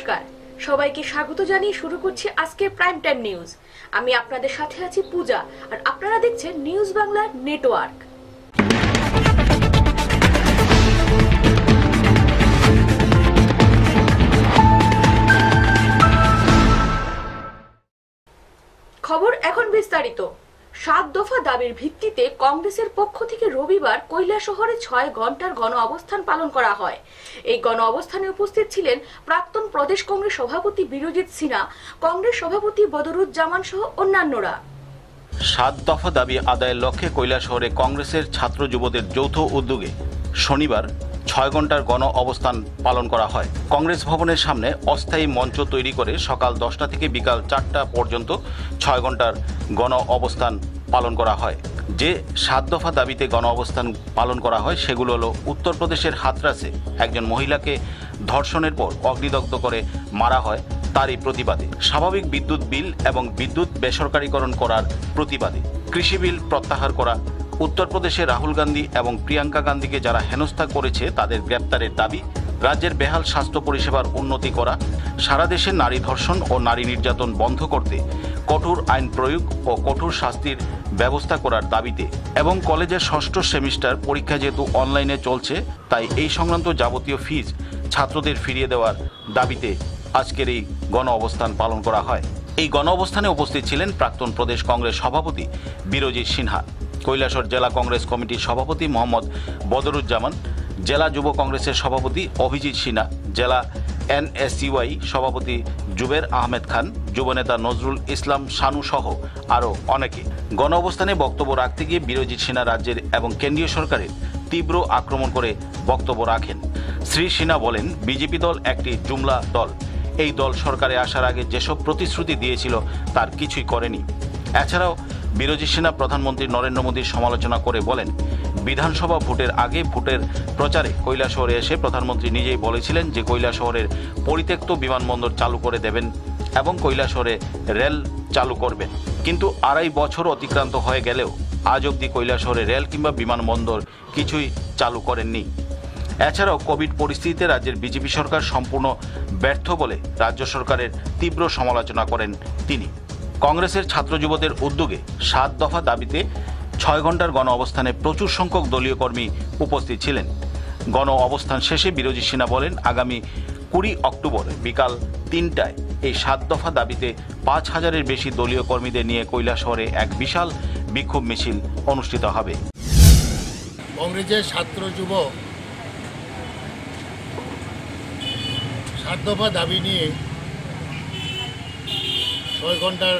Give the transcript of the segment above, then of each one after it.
নমস্কার, সবাইকে স্বাগত জানিয়ে শুরু করছি আজকের প্রাইম টাইম নিউজ। আমি আপনাদের সাথে আছি পূজা, আর আপনারা দেখছেন নিউজ বাংলা নেটওয়ার্ক। খবর এখন বিস্তারিত। 7 দফা দাবির ভিত্তিতে কংগ্রেসের পক্ষ থেকে রবিবার কৈলাসহরে 6 ঘন্টার গণ অবস্থান পালন করা হয়। এই গণ অবস্থানে উপস্থিত ছিলেন প্রাক্তন প্রদেশ কংগ্রেস সভাপতি বীরজিৎ সিনহা, কংগ্রেস সভাপতি বদরুজ্জামান সহ অন্যান্যরা। 7 দফা দাবি আদায়ের লক্ষ্যে কৈলাসহরে কংগ্রেসের ছাত্র যুবদের যৌথ উদ্যোগে শনিবার 6 ঘন্টার গণ অবস্থান পালন করা হয়। কংগ্রেস ভবনের সামনে অস্থায়ী মঞ্চ তৈরি করে সকাল 10টা থেকে বিকাল 4টা পর্যন্ত 6 ঘন্টার গণ অবস্থান পালন করা হয়। যে 7 দফা দাবিতে গণ অবস্থান পালন করা হয় সেগুলো হলো উত্তরপ্রদেশের হাথরাসে একজন মহিলাকে ধর্ষণের পর অগ্নিদগ্ধ করে মারা হয় তারই প্রতিবাদে, স্বাভাবিক বিদ্যুৎ বিল এবং বিদ্যুৎ বেসরকারীকরণ করার প্রতিবাদে, কৃষি বিল প্রত্যাহার করা, উত্তরপ্রদেশে রাহুল গান্ধী এবং প্রিয়াঙ্কা গান্ধীকে যারা হেনস্থা করেছে তাদের গ্রেপ্তারের দাবি, রাজ্যের বেহাল স্বাস্থ্য পরিষেবার উন্নতি করা, সারা দেশে নারী ধর্ষণ ও নারী নির্যাতন বন্ধ করতে কঠোর আইন প্রয়োগ ও কঠোর শাস্তির ব্যবস্থা করার দাবিতে এবং কলেজের 6ষ্ঠ সেমিস্টার পরীক্ষা যেহেতু অনলাইনে চলছে তাই এই সংক্রান্ত যাবতীয় ফিজ ছাত্রদের ফিরিয়ে দেওয়ার দাবিতে আজকের এই গণ অবস্থান পালন করা হয়। এই গণ অবস্থানে উপস্থিত ছিলেন প্রাক্তন প্রদেশ কংগ্রেস সভাপতি বীরজিৎ সিনহা, কৈলাসহর জেলা কংগ্রেস কমিটির সভাপতি মোহাম্মদ বদরুজ্জামান, জেলা যুব কংগ্রেসের সভাপতি অভিজিৎ সিনহা, জেলা NSCY সভাপতি জুবের আহমেদ খান, যুবনেতা নজরুল ইসলাম শানু সহ আরও অনেকে। গণ অবস্থানে বক্তব্য রাখতে গিয়ে বীরজিৎ সিনহা রাজ্যের এবং কেন্দ্রীয় সরকারের তীব্র আক্রমণ করে বক্তব্য রাখেন। শ্রী সিনহা বলেন, বিজেপি দল একটি জুমলা দল। এই দল সরকারে আসার আগে যেসব প্রতিশ্রুতি দিয়েছিল তার কিছুই করেনি। এছাড়াও বীরজিৎ সিনহা প্রধানমন্ত্রী নরেন্দ্র মোদীর সমালোচনা করে বলেন, বিধানসভা ভোটের আগে ভোটের প্রচারে কৈলাসহরে এসে প্রধানমন্ত্রী নিজেই বলেছিলেন যে কৈলাসহরের পরিত্যক্ত বিমানবন্দর চালু করে দেবেন এবং কৈলাসহরে রেল চালু করবেন, কিন্তু 2.5 বছর অতিক্রান্ত হয়ে গেলেও আজ অবধি কৈলাসহরে রেল কিংবা বিমানবন্দর কিছুই চালু করেননি। এছাড়াও কোভিড পরিস্থিতিতে রাজ্যের বিজেপি সরকার সম্পূর্ণ ব্যর্থ বলে রাজ্য সরকারের তীব্র সমালোচনা করেন তিনি। কংগ্রেসের ছাত্র যুবদের উদ্যোগে 7 দফা দাবিতে 6 ঘন্টার গণ অবস্থানে প্রচুর সংখ্যক দলীয় কর্মী উপস্থিত ছিলেন। গণ অবস্থান শেষে বীরজিৎ সিনহা বলেন, আগামী 20 অক্টোবর বিকাল 3টায় এই 7 দফা দাবিতে 5000-এর বেশি দলীয় কর্মীদের নিয়ে কৈলাসহরে এক বিশাল বিক্ষোভ মিছিল অনুষ্ঠিত হবে। কংগ্রেসের ছাত্র যুব 7 দফা দাবি নিয়ে 6 ঘন্টার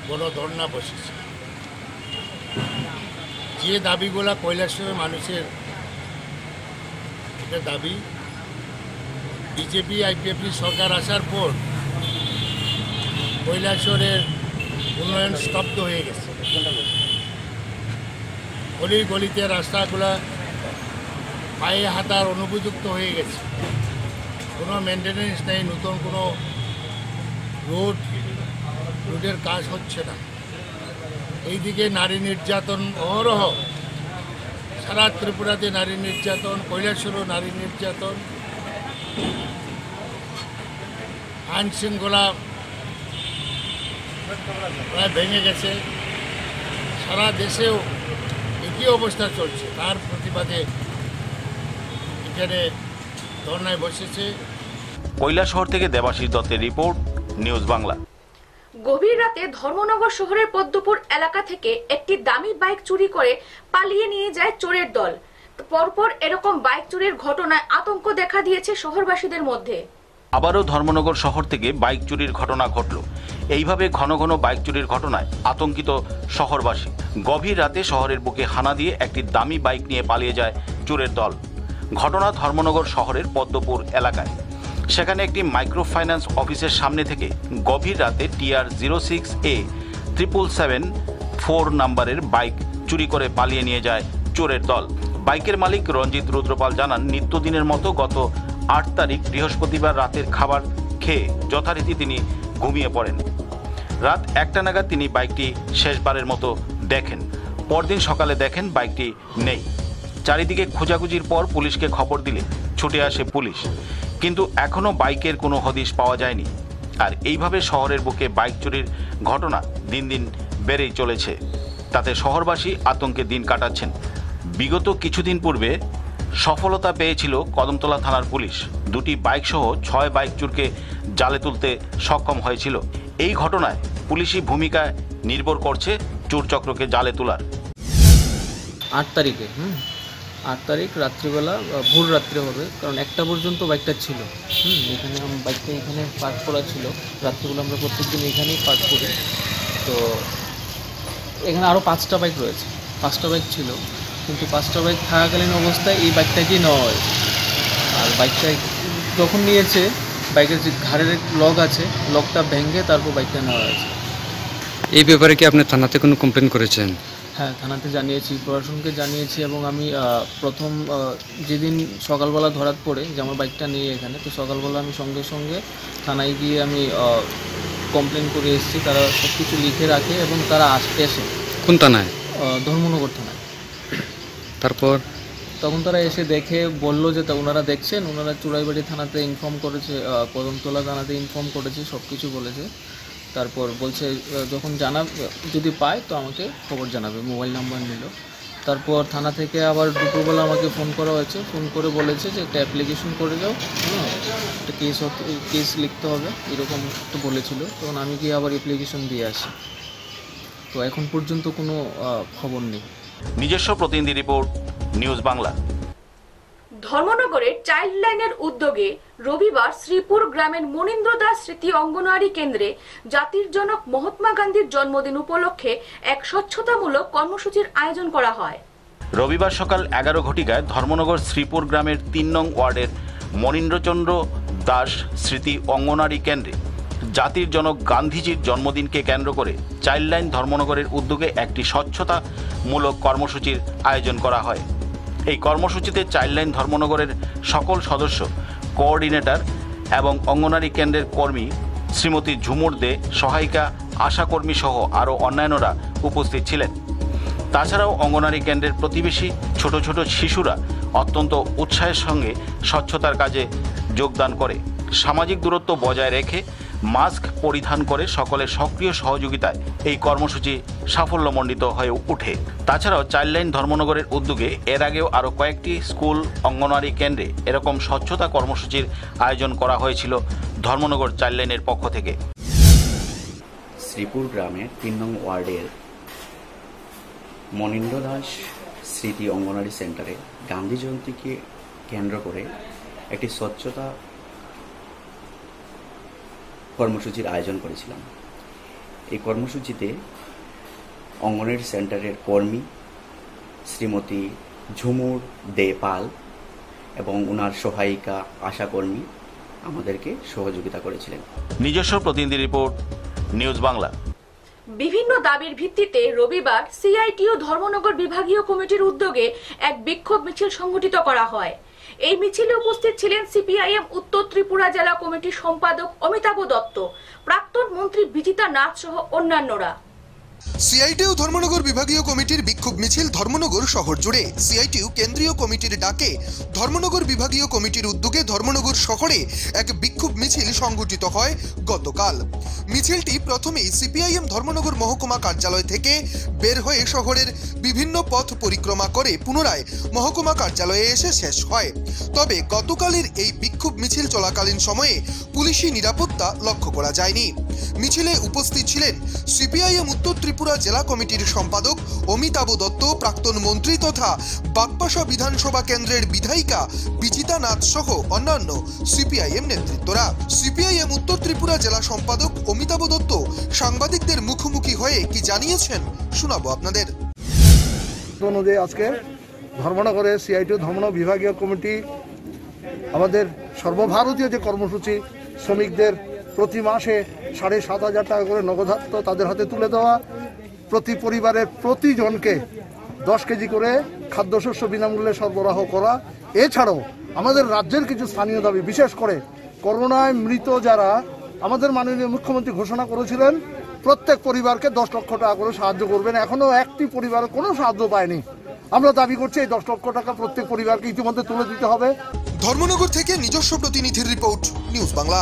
গণধর্ণা বসেছে। যে দাবিগুলা কৈলাসহরের মানুষের এটা দাবি, বিজেপি IPFP সরকার আসার পর কৈলাসহরের উন্নয়ন স্তব্ধ হয়ে গেছে। গলি গলিতে রাস্তাগুলা পায়ে হাঁটার অনুপযুক্ত হয়ে গেছে, কোনো মেনটেনেন্স নেই, নতুন কোনো রোডের কাজ হচ্ছে না। এইদিকে নারী নির্যাতন অহরহ, সারা ত্রিপুরাতে নারী নির্যাতন, কৈলাসহরেও নারী নির্যাতন, আইন শৃঙ্খলা প্রায় ভেঙে গেছে। সারা দেশেও একই অবস্থা চলছে, তার প্রতিবাদে এখানে ধর্নায় বসেছে। কৈলাসহর থেকে দেবাশিস দত্তের রিপোর্ট, নিউজ বাংলা। গভীর রাতে ধর্মনগর শহরের পদ্মপুর এলাকা থেকে একটি দামি বাইক চুরি করে পালিয়ে নিয়ে যায় চোরের দল। পরপর এরকম বাইক চুরির ঘটনায় আতঙ্ক দেখা দিয়েছে শহরবাসীদের মধ্যে। আবারও ধর্মনগর শহর থেকে বাইক চুরির ঘটনা ঘটল। এইভাবে ঘন ঘন বাইক চুরির ঘটনায় আতঙ্কিত শহরবাসী। গভীর রাতে শহরের বুকে হানা দিয়ে একটি দামি বাইক নিয়ে পালিয়ে যায় চোরের দল। ঘটনা ধর্মনগর শহরের পদ্মপুর এলাকায়। সেখানে একটি মাইক্রো ফাইন্যান্স অফিসের সামনে থেকে গভীর রাতে TR 06A777-4 নম্বরের বাইক চুরি করে পালিয়ে নিয়ে যায় চোরের দল। বাইকের মালিক রঞ্জিত রুদ্রপাল জানান, নিত্যদিনের মতো গত 8 তারিখ বৃহস্পতিবার রাতের খাবার খেয়ে যথারীতি তিনি ঘুমিয়ে পড়েন। রাত 1টা নাগাদ তিনি বাইকটি শেষবারের মতো দেখেন। পরদিন সকালে দেখেন বাইকটি নেই। চারিদিকে খোঁজাখুঁজির পর পুলিশকে খবর দিলে ছুটে আসে পুলিশ, কিন্তু এখনো বাইকের কোনো হদিশ পাওয়া যায়নি। আর এইভাবে শহরের বুকে বাইক চুরির ঘটনা দিন দিন বেড়েই চলেছে। তাতে শহরবাসী আতঙ্কে দিন কাটাচ্ছেন। বিগত কিছুদিন পূর্বে সফলতা পেয়েছিল কদমতলা থানার পুলিশ। 2টি বাইক সহ 6 বাইক চোরকে জালে তুলতে সক্ষম হয়েছিল। এই ঘটনায় পুলিশি ভূমিকা নির্ভর করছে চোর চক্রকে জালে তোলার। 8 তারিখে 8 তারিখ রাত্রিবেলা, ভোর রাত্রে হবে, কারণ 1টা পর্যন্ত বাইকটা ছিল। এখানে বাইকটা এখানে পার্ক করা ছিল। রাত্রিবেলা আমরা প্রত্যেকদিন এখানেই পার্ক করি। তো এখানে আরও 5টা বাইক রয়েছে, 5টা বাইক ছিল, কিন্তু 5টা বাইক থাকাকালীন অবস্থায় এই বাইকটাকেই নেওয়া হয়েছে। আর বাইকটা যখন নিয়েছে, বাইকের যে ঘাড়ের লক আছে, লকটা ভেঙে তারপর বাইকটা নেওয়া হয়েছে। এই ব্যাপারে কি আপনি থানাতে কোনো কমপ্লেন করেছেন? হ্যাঁ, থানাতে জানিয়েছি, প্রশাসনকে জানিয়েছি, এবং আমি প্রথম যেদিন সকালবেলা ধরাত পড়ে যে আমার বাইকটা নিয়ে এখানে, তো সকালবেলা আমি সঙ্গে সঙ্গে থানায় গিয়ে আমি কমপ্লেন করে এসেছি। তারা সব কিছু লিখে রাখে এবং তারা এসে। কোন থানায়? ধর্মনগর থানায়। তারপর তখন তারা এসে দেখে বললো যে ওনারা দেখছেন, ওনারা চুড়াইবাড়ি থানাতে ইনফর্ম করেছে, কদমতলা থানাতে ইনফর্ম করেছে, সব কিছু বলেছে। তারপর বলছে যখন যদি পায় তো আমাকে খবর জানাবে, মোবাইল নাম্বার নিল। তারপর থানা থেকে আবার দুপুরবেলা আমাকে ফোন করা হয়েছে, ফোন করে বলেছে যে একটা অ্যাপ্লিকেশন করে যাও, একটা কেস লিখতে হবে, এরকম একটু বলেছিল। তখন আমি গিয়ে আবার অ্যাপ্লিকেশন দিয়ে আসি। তো এখন পর্যন্ত কোনো খবর নেই। নিজস্ব প্রতিনিধি রিপোর্ট, নিউজ বাংলা। ধর্মনগরের চাইল্ড লাইনের উদ্যোগে রবিবার শ্রীপুর গ্রামের মনীন্দ্র দাস স্মৃতি অঙ্গনওয়াড়ি কেন্দ্রে জাতির জনক মহাত্মা গান্ধীর জন্মদিন উপলক্ষে এক স্বচ্ছতামূলক কর্মসূচির আয়োজন করা হয়। রবিবার সকাল 11 ঘটিকায় ধর্মনগর শ্রীপুর গ্রামের 3 নং ওয়ার্ডের মনীন্দ্রচন্দ্র দাস স্মৃতি অঙ্গনওয়াড়ি কেন্দ্রে জাতির জনক গান্ধীজির জন্মদিনকে কেন্দ্র করে চাইল্ড লাইন ধর্মনগরের উদ্যোগে একটি স্বচ্ছতামূলক কর্মসূচির আয়োজন করা হয়। এই কর্মসূচিতে চাইল্ড লাইন ধর্মনগরের সকল সদস্য, কোঅর্ডিনেটর এবং অঙ্গনওয়াড়ি কেন্দ্রের কর্মী শ্রীমতী ঝুমুর দে, সহায়িকা, আশাকর্মী সহ আরও অন্যান্যরা উপস্থিত ছিলেন। তাছাড়াও অঙ্গনওয়াড়ি কেন্দ্রের প্রতিবেশী ছোট ছোট শিশুরা অত্যন্ত উৎসাহের সঙ্গে স্বচ্ছতার কাজে যোগদান করে। সামাজিক দূরত্ব বজায় রেখে মাস্ক পরিধান করে সকলের সক্রিয় সহযোগিতায় এই কর্মসূচি সাফল্যমণ্ডিত হয়ে ওঠে। তাছাড়াও চাইল্ড লাইন ধর্মনগরের উদ্যোগে এর আগেও আরও কয়েকটি স্কুল, অঙ্গনওয়াড়ি কেন্দ্রে এরকম স্বচ্ছতা কর্মসূচির আয়োজন করা হয়েছিল ধর্মনগর চাইল্ড লাইনের পক্ষ থেকে। শ্রীপুর গ্রামের 3 নং ওয়ার্ডের মনীন্দ্র দাস স্মৃতি অঙ্গনওয়াড়ি সেন্টারে গান্ধী জয়ন্তীকে কেন্দ্র করে একটি স্বচ্ছতা কর্মসূচির আয়োজন করেছিলাম। এই কর্মসূচিতে অঙ্গনওয়াড়ি সেন্টারের কর্মী শ্রীমতী ঝুমুর দে পাল এবং ওনার সহায়িকা, আশাকর্মী আমাদেরকে সহযোগিতা করেছিলেন। নিজস্ব প্রতিনিধি রিপোর্ট, নিউজ বাংলা। বিভিন্ন দাবির ভিত্তিতে রবিবার সিআইটিইউ ধর্মনগর বিভাগীয় কমিটির উদ্যোগে এক বিক্ষোভ মিছিল সংগঠিত করা হয়। এই মিছিলে উপস্থিত ছিলেন সিপিআইএম উত্তর ত্রিপুরা জেলা কমিটির সম্পাদক অমিতাভ দত্ত, প্রাক্তন মন্ত্রী বিজিতা নাথ সহ অন্যান্যরা। সিআইটিইউ ধর্মনগর বিভাগীয় কমিটির বিক্ষোভ মিছিল ধর্মনগর শহর জুড়ে। সিআইটিইউ কেন্দ্রীয় কমিটির ডাকে ধর্মনগর বিভাগীয় কমিটির উদ্যোগে ধর্মনগর শহরে এক বিক্ষোভ মিছিল সংগঠিত হয় গতকাল। মিছিলটি প্রথমেই সিপিআইএম ধর্মনগর মহকুমা কার্যালয় থেকে বের হয়ে শহরের বিভিন্ন পথ পরিক্রমা করে পুনরায় মহকুমা কার্যালয়ে এসে শেষ হয়। তবে গতকালের এই বিক্ষোভ মিছিল চলাকালীন সময়ে পুলিশি নিরাপত্তা লক্ষ্য করা যায়নি। মিছিলে উপস্থিত ছিলেন সিপিআইএম উত্তর ত্রিপুরা জেলা কমিটির সম্পাদক অমিতাভ দত্ত, প্রাক্তন মন্ত্রী তথা বাগপাশা বিধানসভা কেন্দ্রের বিধায়িকা বিজিতা নাথ সহ অন্যান্য সিপিআইএম নেতৃত্বরা। সিপিআইএম উত্তর ত্রিপুরা জেলা সম্পাদক অমিতাভ দত্ত সাংবাদিকদের মুখোমুখি হয়ে কি জানিয়েছেন শোনাবো আপনাদের। অনুযায়ী আজকে ধর্মনগরের সিআইটিইউ ধর্মনগর বিভাগীয় কমিটি আমাদের সর্বভারতীয় যে কর্মসূচি, শ্রমিকদের প্রতি মাসে 7,500 টাকা করে নগদার্থ তাদের হাতে তুলে দেওয়া, প্রতি পরিবারের প্রতিজনকে 10 কেজি করে খাদ্যশস্য বিনামূল্যে সরবরাহ করা, এছাড়াও আমাদের রাজ্যের কিছু স্থানীয় দাবি, বিশেষ করে করোনায় মৃত যারা, আমাদের মাননীয় মুখ্যমন্ত্রী ঘোষণা করেছিলেন প্রত্যেক পরিবারকে 10 লক্ষ টাকা করে সাহায্য করবেন। এখনও একটি পরিবার কোনো সাহায্য পায়নি। আমরা দাবি করছি এই 10 লক্ষ টাকা প্রত্যেক পরিবারকে ইতিমধ্যে তুলে দিতে হবে। ধর্মনগর থেকে নিজস্ব প্রতিনিধির report, news Bangla.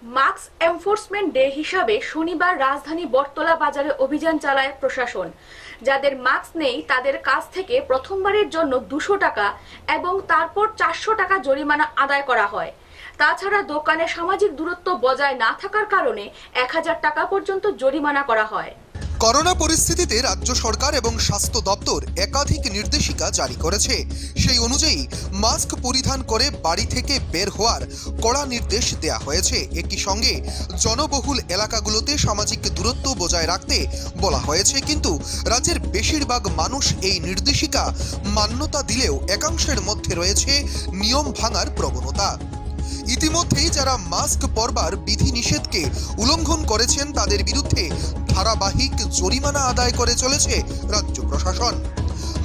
Mask enforcement day হিসাবে শনিবার রাজধানী বটতলা বাজারে অভিযান চালায় প্রশাসন। যাদের মাস্ক নেই তাদের কাছ থেকে প্রথমবারের জন্য 200 টাকা এবং তারপর 400 টাকা জরিমানা আদায় করা হয়। তাছাড়া দোকানে সামাজিক দূরত্ব বজায় না থাকার কারণে 1000 টাকা পর্যন্ত জরিমানা করা হয়। করোনা পরিস্থিতিতে রাজ্য সরকার এবং স্বাস্থ্য দপ্তর একাধিক নির্দেশিকা জারি করেছে। সেই অনুযায়ী মাস্ক পরিধান করে বাড়ি থেকে বের হওয়ার কড়া নির্দেশ দেওয়া হয়েছে। একই সঙ্গে জনবহুল এলাকাগুলোতে সামাজিক দূরত্ব বজায় রাখতে বলা হয়েছে। কিন্তু রাজ্যের বেশিরভাগ মানুষ এই নির্দেশিকা মান্যতা দিলেও একাংশের মধ্যে রয়েছে নিয়ম ভাঙার প্রবণতা। ইতিমধ্যেই যারা মাস্ক পরবার বিধিনিষেধকে উল্লঙ্ঘন করেছেন তাদের বিরুদ্ধে ধারাবাহিক জরিমানা আদায় করে চলেছে রাজ্য প্রশাসন।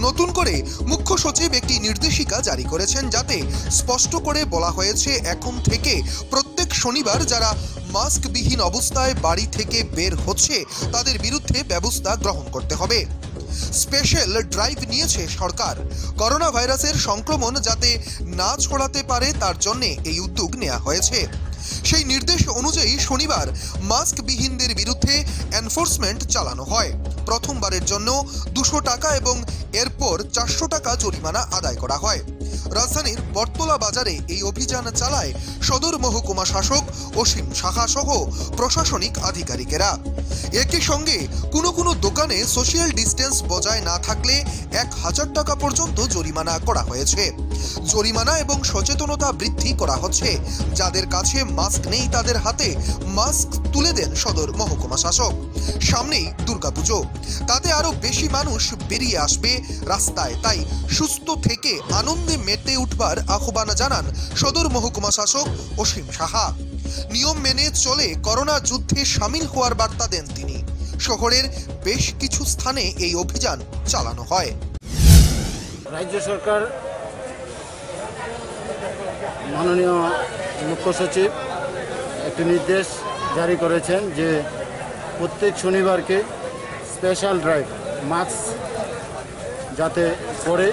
নতুন করে মুখ্য সচিব একটি নির্দেশিকা জারি করেছেন, যাতে স্পষ্ট করে বলা হয়েছে এখন থেকে প্রত্যেক শনিবার যারা মাস্কবিহীন অবস্থায় বাড়ি থেকে বের হচ্ছে তাদের বিরুদ্ধে ব্যবস্থা গ্রহণ করতে হবে। স্পেশাল ড্রাইভ নিয়েছে সরকার। করোনা ভাইরাসের সংক্রমণ যাতে না ছড়াতে পারে তার জন্য এই উদ্যোগ নেওয়া হয়েছে। সেই নির্দেশ অনুযায়ী শনিবার মাস্কবিহীনদের বিরুদ্ধে এনফোর্সমেন্ট চালানো হয়। প্রথমবারের জন্য 200 টাকা এবং এরপর 400 টাকা জরিমানা আদায় করা হয়। রাজধানীর বটতলা বাজারে এই অভিযান চালায় সদর মহকুমা শাসক অসীম সাহা সহ প্রশাসনিক আধিকারিকেরা। একই সঙ্গে কোনো কোনো দোকানে সোশ্যাল ডিস্টেন্স বজায় না থাকলে 1000 টাকা পর্যন্ত জরিমানা করা হয়েছে। জরিমানা এবং সচেতনতা বৃদ্ধি করা হচ্ছে। যাদের কাছে মাস্ক নেই তাদের হাতে মাস্ক তুলে দেন সদর মহকুমা শাসক। সামনেই দুর্গাপুজো, তাতে আরো বেশি মানুষ বেরিয়ে আসবে রাস্তায়। তাই সুস্থ থেকে আনন্দে মেতে উঠবার আহ্বান জানান সদর মহকুমা শাসক অসীম সাহা। নিয়ম মেনে চলে করোনা যুদ্ধে সামিল হওয়ার বার্তা দেন তিনি। শহরের বেশ কিছু স্থানে এই অভিযান চালানো হয়। রাজ্য সরকার মাননীয় মুখ্য সচিব একটি নির্দেশ জারি করেছেন যে প্রত্যেক শনিবারকে স্পেশাল ড্রাইভ মাস্ক যাতে পরে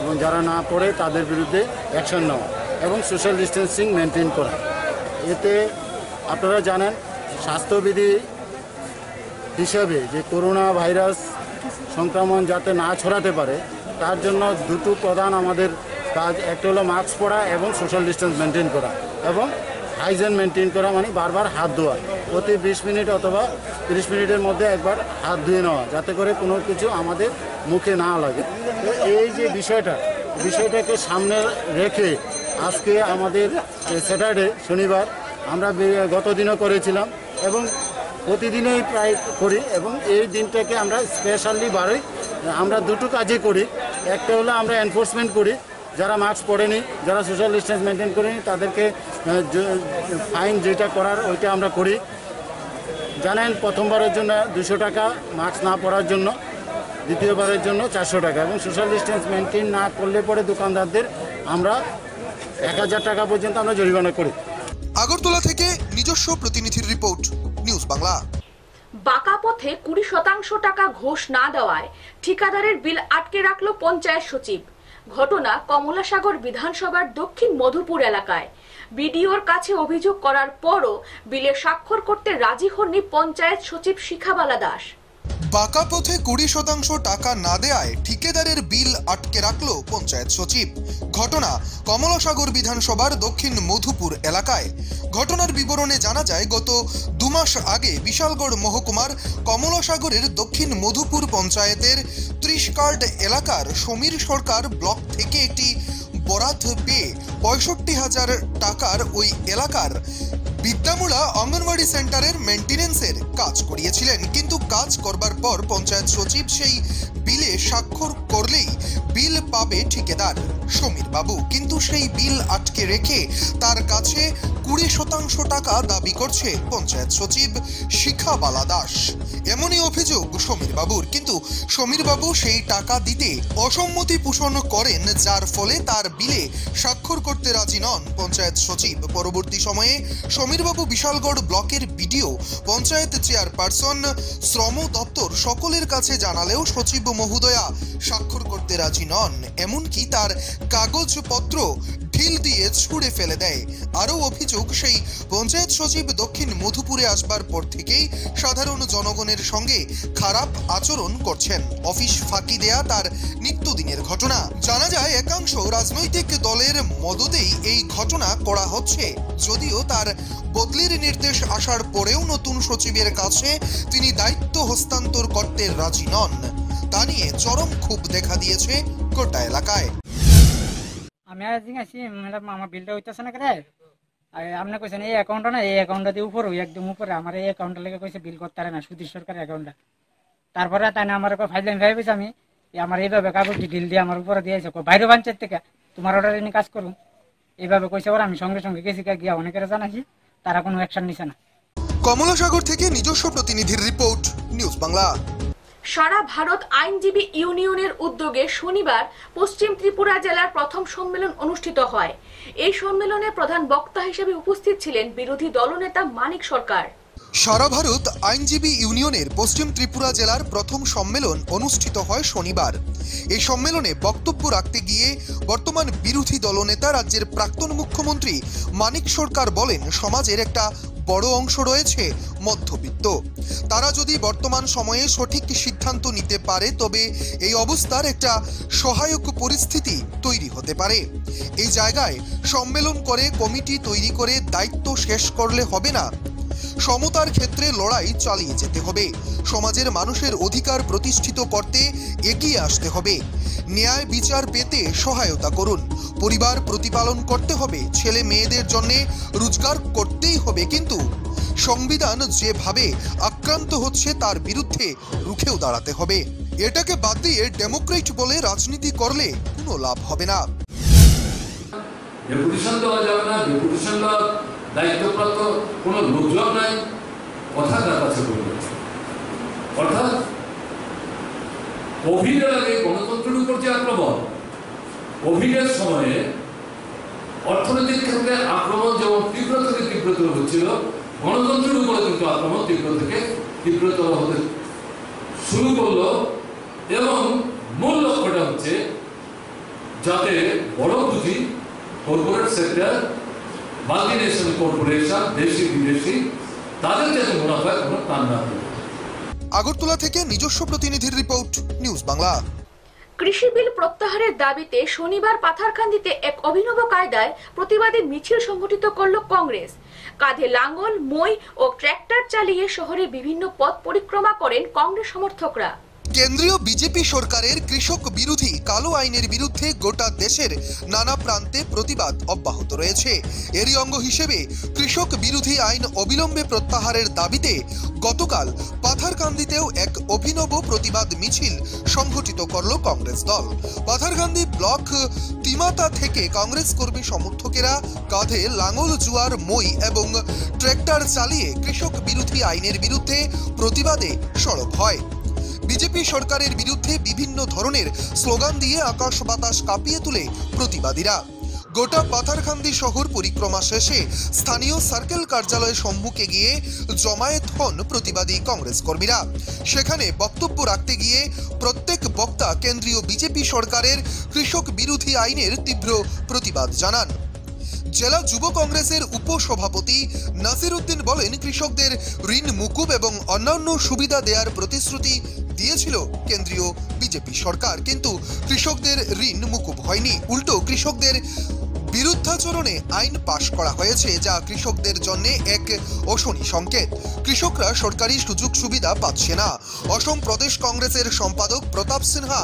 এবং যারা না পরে তাদের বিরুদ্ধে অ্যাকশন নেওয়া এবং সোশ্যাল ডিস্টেন্সিং মেনটেন করা। এতে আপনারা জানেন স্বাস্থ্যবিধি হিসাবে যে করোনা ভাইরাস সংক্রমণ যাতে না ছড়াতে পারে তার জন্য দুটো প্রধান আমাদের কাজ, একটা হলো মাস্ক পরা এবং সোশ্যাল ডিস্টেন্স মেনটেন করা এবং হাইজেন মেনটেন করা, মানে বারবার হাত ধোয়া, প্রতি 20 মিনিট অথবা 30 মিনিটের মধ্যে একবার হাত ধুয়ে নেওয়া যাতে করে কোনো কিছু আমাদের মুখে না লাগে। তো এই যে বিষয়টাকে সামনে রেখে আজকে আমাদের স্যাটারডে শনিবার আমরা গত দিনও করেছিলাম এবং প্রতিদিনই প্রায় করি এবং এই দিনটাকে আমরা স্পেশালি বাড়ি আমরা দুটো কাজে করি। একটা হলো আমরা এনফোর্সমেন্ট করি, যারা মাস্ক পরেনি, যারা সোশ্যাল ডিস্টেন্স মেনটেন করেনি তাদেরকে ফাইন যেটা করার ওইটা আমরা করি। জানেন প্রথমবারের জন্য 200 টাকা মাস্ক না পরার জন্য, দ্বিতীয়বারের জন্য 400 টাকা এবং সোশ্যাল ডিস্টেন্স মেনটেন না করলে পরে দোকানদারদের আমরা 1000 টাকা পর্যন্ত আমরা জরিমানা করি। আগরতলা থেকে নিজস্ব প্রতিনিধির রিপোর্ট, নিউজ বাংলা। বাঁকা পথে 20% টাকা ঘোষ না দেওয়ায় ঠিকাদারের বিল আটকে রাখল পঞ্চায়েত সচিব। ঘটনা কমলাসাগর বিধানসভার দক্ষিণ মধুপুর এলাকায়। বিডিওর কাছে অভিযোগ করার পরও বিলে স্বাক্ষর করতে রাজি হননি পঞ্চায়েত সচিব শিখাবালা দাস। বাঁকা পথে 20% টাকা না দেয়ায় ঠিকাদারের বিল আটকে রাখল পঞ্চায়েত সচিব। ঘটনা কমলাসাগর বিধানসভার দক্ষিণ মধুপুর এলাকায়। ঘটনার বিবরণে জানা যায়, গত 2 মাস আগে বিশালগড় মহকুমার কমলাসাগরের দক্ষিণ মধুপুর পঞ্চায়েতের 30 কার্ড এলাকার সমীর সরকার ব্লক থেকে একটি বরাত পেয়ে 65,000 টাকার ওই এলাকার বিদ্যামূলা অঙ্গনওয়াড়ি সেন্টারের মেইনটেনেন্সের কাজ করিয়েছিলেন। কিন্তু কাজ করবার পর পঞ্চায়েত সচিব সেই বিলে স্বাক্ষর করলেই বিল পাবে ঠিকাদার সমীর বাবু, কিন্তু সেই বিল আটকে রেখে তার কাছে 20% টাকা দাবি করছে পঞ্চায়েত সচিব শিখাবালা দাস। এমনই অভিযোগ সমীর বাবুর, কিন্তু সমীর বাবু সেই টাকা দিতে অসম্মতি পোষণ করেন, যার ফলে তার বিলে স্বাক্ষর করতে রাজি নন পঞ্চায়েত সচিব। পরবর্তী সময়ে সমীর বাবু বিশালগড় ব্লকের বিডিও, পঞ্চায়েত চেয়ারপারসন, শ্রম দপ্তর সকলের কাছে জানালেও সচিব মহোদয়া স্বাক্ষর করতে রাজি নন। এমনকি তার কাগজপত্র ঢিল দিয়ে ছুঁড়ে ফেলে দেয়। আরও অভিযোগ, সেই পঞ্চায়েত সচিব দক্ষিণ মধুপুরে আসবার পর থেকেই সাধারণ জনগণের সঙ্গে খারাপ আচরণ করছেন। অফিস ফাঁকি দেয়া তার নিত্যদিনের ঘটনা। জানা যায় একাংশ রাজনৈতিক দলের মদতেই এই ঘটনা করা হচ্ছে। যদিও তার বদলির নির্দেশ আসার পরেও নতুন সচিবের কাছে তিনি দায়িত্ব হস্তান্তর করতে রাজি নন। তা নিয়ে চরম ক্ষোভ দেখা দিয়েছে গোটা এলাকায়। আমি আজকে আসি ম্যাডাম, আমার বিলটা হইতেছে না করে আপনি কইছেন এই অ্যাকাউন্টটা না, এই অ্যাকাউন্টটা দিয়ে উপরে একদম উপরে আমার এই অ্যাকাউন্টটা লেগে কইছে বিল করতে পারে না, সুদী সরকার অ্যাকাউন্টটা। তারপরে তাই না আমার ফাইলাম ভাইবেছে আমি আমার এইভাবে কাগজ ডিল দিয়ে আমার উপরে দিয়েছে বাইরে পঞ্চায়েত থেকে তোমার অর্ডার এনে কাজ করুন এইভাবে কইছে। ওরা আমি সঙ্গে সঙ্গে গেছি গিয়া অনেকের জানাইছি, তারা কোনো অ্যাকশন নিছে না। কমলাসাগর থেকে নিজস্ব প্রতিনিধির রিপোর্ট, নিউজ বাংলা। সারা ভারত আইনজীবী ইউনিয়নের উদ্যোগে শনিবার পশ্চিম ত্রিপুরা জেলার প্রথম সম্মেলন অনুষ্ঠিত হয়। এই সম্মেলনে প্রধান বক্তা হিসেবে উপস্থিত ছিলেন বিরোধী দলনেতা মানিক সরকার। সারা ভারত আইনজীবী ইউনিয়নের পশ্চিম ত্রিপুরা জেলার প্রথম সম্মেলন অনুষ্ঠিত হয় শনিবার। এই সম্মেলনে বক্তব্য রাখতে গিয়ে বর্তমান বিরোধী দলনেতা রাজ্যের প্রাক্তন মুখ্যমন্ত্রী মানিক সরকার বলেন, সমাজের একটা বড় অংশ রয়েছে মধ্যবিত্ত। তারা যদি বর্তমান সময়ে সঠিক সিদ্ধান্ত নিতে পারে তবে এই অবস্থার একটা সহায়ক পরিস্থিতি তৈরি হতে পারে। এই জায়গায় সম্মেলন করে কমিটি তৈরি করে দায়িত্ব শেষ করলে হবে না। সমতার ক্ষেত্রে লড়াই চালিয়ে যেতে হবে। সমাজের মানুষের অধিকার প্রতিষ্ঠিত করতে এগিয়ে আসতে হবে। ন্যায় বিচার পেতে সহায়তা করুন। পরিবার প্রতিপালন করতে হবে। ছেলে মেয়েদের জন্য রোজগার করতেই হবে, কিন্তু সংবিধান যেভাবে আক্রান্ত হচ্ছে তার বিরুদ্ধে রুখেও দাঁড়াতে হবে। এটাকে বাদ দিয়ে ডেমোক্রেট বলে রাজনীতি করলে কোনো লাভ হবে না। ডেপুটেশন দেওয়া যাবে না, ডেপুটেশন দেওয়ার দায়িত্বপ্রাপ্ত কোনো লোকজন নাই, কথা তার কাছে বলবে। অর্থাৎ কোভিডের আগে গণতন্ত্রের উপর যে আক্রমণ, কোভিডের সময়ে অর্থনৈতিক ক্ষেত্রে আক্রমণ যেমন তীব্র থেকে তীব্রতর হচ্ছিল, গণতন্ত্রের উপরে কিন্তু আক্রমণ তীব্র থেকে তীব্রতর হতে শুরু করলো। এবং মূল লক্ষ্যটা হচ্ছে যাতে বড় পুঁজি, কর্পোরেট সেক্টর, মাল্টিনেশনাল কর্পোরেশন, দেশি বিদেশি, তাদের যাতে মুনাফায় কোনো টান না হয়। আগরতলা থেকে নিজস্ব প্রতিনিধির রিপোর্ট, নিউজ বাংলা। কৃষি বিল প্রত্যাহারের দাবিতে শনিবার পাথারকান্দিতে এক অভিনব কায়দায় প্রতিবাদী মিছিল সংগঠিত করল কংগ্রেস। কাঁধে লাঙ্গল, মই ও ট্র্যাক্টর চালিয়ে শহরে বিভিন্ন পথ পরিক্রমা করেন কংগ্রেস সমর্থকরা। কেন্দ্রীয় বিজেপি সরকারের কৃষক বিরোধী কালো আইনের বিরুদ্ধে গোটা দেশের নানা প্রান্তে প্রতিবাদ অব্যাহত রয়েছে। এরই অঙ্গ হিসেবে কৃষক বিরোধী আইন অবিলম্বে প্রত্যাহারের দাবিতে গতকাল পাথারকান্দিতেও এক অভিনব প্রতিবাদ মিছিল সংগঠিত করল কংগ্রেস দল। পাথারকান্দি ব্লক তিমাতা থেকে কংগ্রেস কর্মী সমর্থকেরা কাঁধে লাঙল, জুয়ার, মই এবং ট্র্যাক্টর চালিয়ে কৃষক বিরোধী আইনের বিরুদ্ধে প্রতিবাদে সরব হয়। বিজেপি সরকারের বিরুদ্ধে বিভিন্ন ধরনের স্লোগান দিয়ে আকাশ বাতাস কাঁপিয়ে তুলে প্রতিবাদীরা। গোটা পাথারকান্দি শহর পরিক্রমা শেষে স্থানীয় সার্কেল কার্যালয়ের সম্মুখে গিয়ে জমায়েত হন প্রতিবাদী কংগ্রেস কর্মীরা। সেখানে বক্তব্য রাখতে গিয়ে প্রত্যেক বক্তা কেন্দ্রীয় বিজেপি সরকারের কৃষক বিরোধী আইনের তীব্র প্রতিবাদ জানান। জেলা যুব কংগ্রেসের উপসভাপতি নাসির উদ্দিন বলেন, কৃষকদের ঋণ মুকুব এবং অন্যান্য সুবিধা দেওয়ার প্রতিশ্রুতি দিয়েছিল কেন্দ্রীয় বিজেপি সরকার, কিন্তু কৃষকদের ঋণ মুকুব হয়নি। উল্টো কৃষকদের বিরুদ্ধাচরণে আইন পাশ করা হয়েছে, যা কৃষকদের জন্য এক অশনি সংকেত। কৃষকরা সরকারি সুযোগ সুবিধা পাচ্ছে না। অসম প্রদেশ কংগ্রেসের সম্পাদক প্রতাপ সিনহা